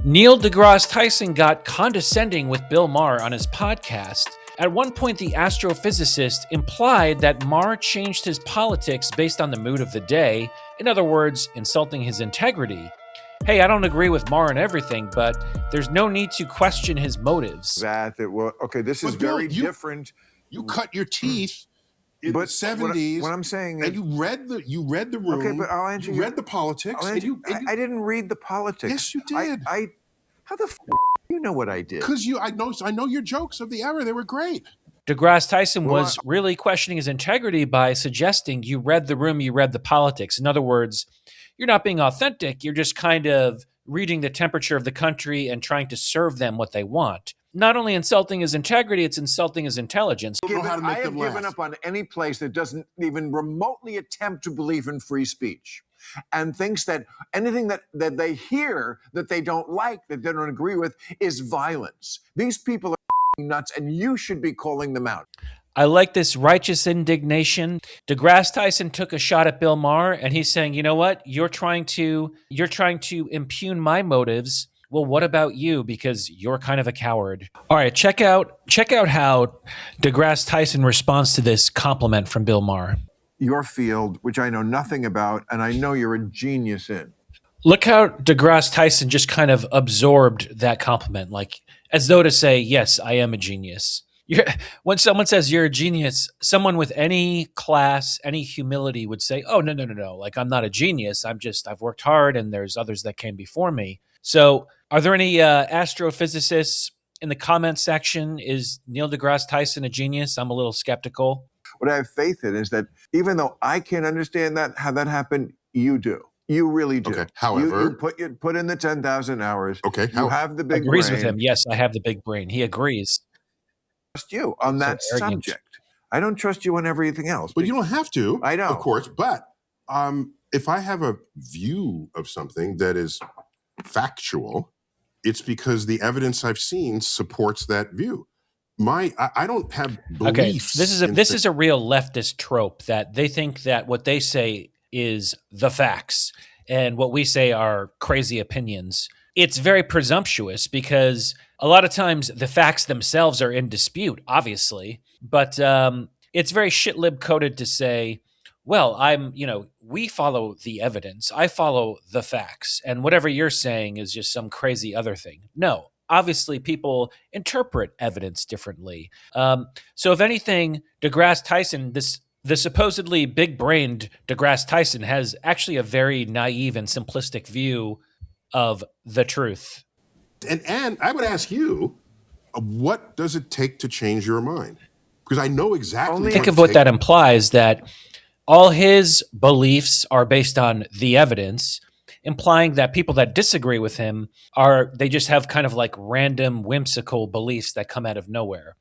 Neil deGrasse Tyson got condescending with Bill Maher on his podcast. At one point, the astrophysicist implied that Maher changed his politics based on the mood of the day, in other words, insulting his integrity. Hey, I don't agree with Maher on everything, but there's no need to question his motives. This is very different. You cut your teeth in the 70s. What I'm saying is, and you read the room. Okay, but I'll answer you. Read the politics. I didn't read the politics. Yes, you did. How the f*** you know what I did? Because I know your jokes of the era. They were great. deGrasse Tyson was really questioning his integrity by suggesting you read the room, you read the politics. In other words, you're not being authentic. You're just kind of reading the temperature of the country and trying to serve them what they want. Not only insulting his integrity, it's insulting his intelligence. I have given up on any place that doesn't even remotely attempt to believe in free speech and thinks that anything that they hear that they don't like, that they don't agree with, is violence. These people are nuts, and you should be calling them out. I like this righteous indignation. deGrasse Tyson took a shot at Bill Maher, and he's saying, you know what? You're trying to impugn my motives. Well, what about you? Because you're kind of a coward. All right, check out how deGrasse Tyson responds to this compliment from Bill Maher. Your field, which I know nothing about, and I know you're a genius in. Look how deGrasse Tyson just kind of absorbed that compliment, like as though to say, yes, I am a genius. When someone says you're a genius, someone with any class, any humility would say, oh, no. Like, I'm not a genius. I've worked hard and there's others that came before me. So are there any astrophysicists in the comments section? Is Neil deGrasse Tyson a genius? I'm a little skeptical. What I have faith in is that even though I can't understand how that happened, you do. You really do. Okay. However, you put in the 10,000 hours. Okay. You have the big brain. Agrees with him. Yes, I have the big brain. He agrees. Trust you on that subject. I don't trust you on everything else. But you don't have to. I know. Of course. But if I have a view of something that is factual, it's because the evidence I've seen supports that view. I don't have beliefs. Okay, this is a real leftist trope that they think that what they say is the facts and what we say are crazy opinions. It's very presumptuous because a lot of times the facts themselves are in dispute, obviously, but it's very shit-lib coded to say, well, we follow the evidence. I follow the facts, and whatever you're saying is just some crazy other thing. No. Obviously, people interpret evidence differently. So if anything, deGrasse Tyson, the supposedly big-brained deGrasse Tyson has actually a very naive and simplistic view of the truth. And I would ask you, what does it take to change your mind? Because I know exactly. Think of what that implies, that all his beliefs are based on the evidence, implying that people that disagree with him they just have kind of like random whimsical beliefs that come out of nowhere.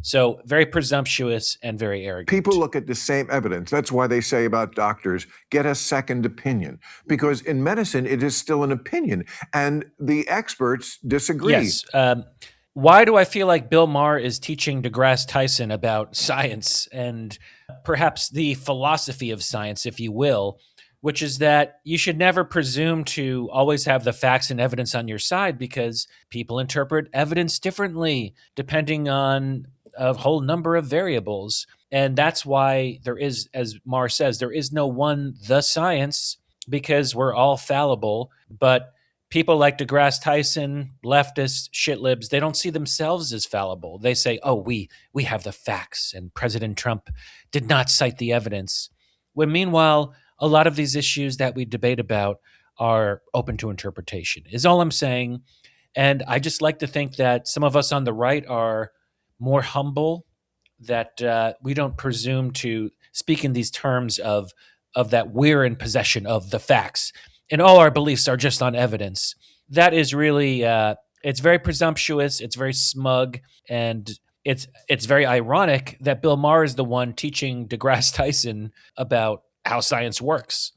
So very presumptuous and very arrogant. People look at the same evidence. That's why they say about doctors, get a second opinion. Because in medicine, it is still an opinion. And the experts disagree. Yes. Why do I feel like Bill Maher is teaching deGrasse Tyson about science and perhaps the philosophy of science, if you will, which is that you should never presume to always have the facts and evidence on your side because people interpret evidence differently depending on a whole number of variables. And that's why there is, as Maher says, there is no the science because we're all fallible. But people like deGrasse Tyson, leftists, shitlibs, they don't see themselves as fallible. They say, oh, we have the facts and President Trump did not cite the evidence. When meanwhile, a lot of these issues that we debate about are open to interpretation, is all I'm saying. And I just like to think that some of us on the right are more humble, that we don't presume to speak in these terms of that we're in possession of the facts and all our beliefs are just on evidence. That is really, it's very presumptuous, it's very smug, and it's very ironic that Bill Maher is the one teaching deGrasse Tyson about how science works.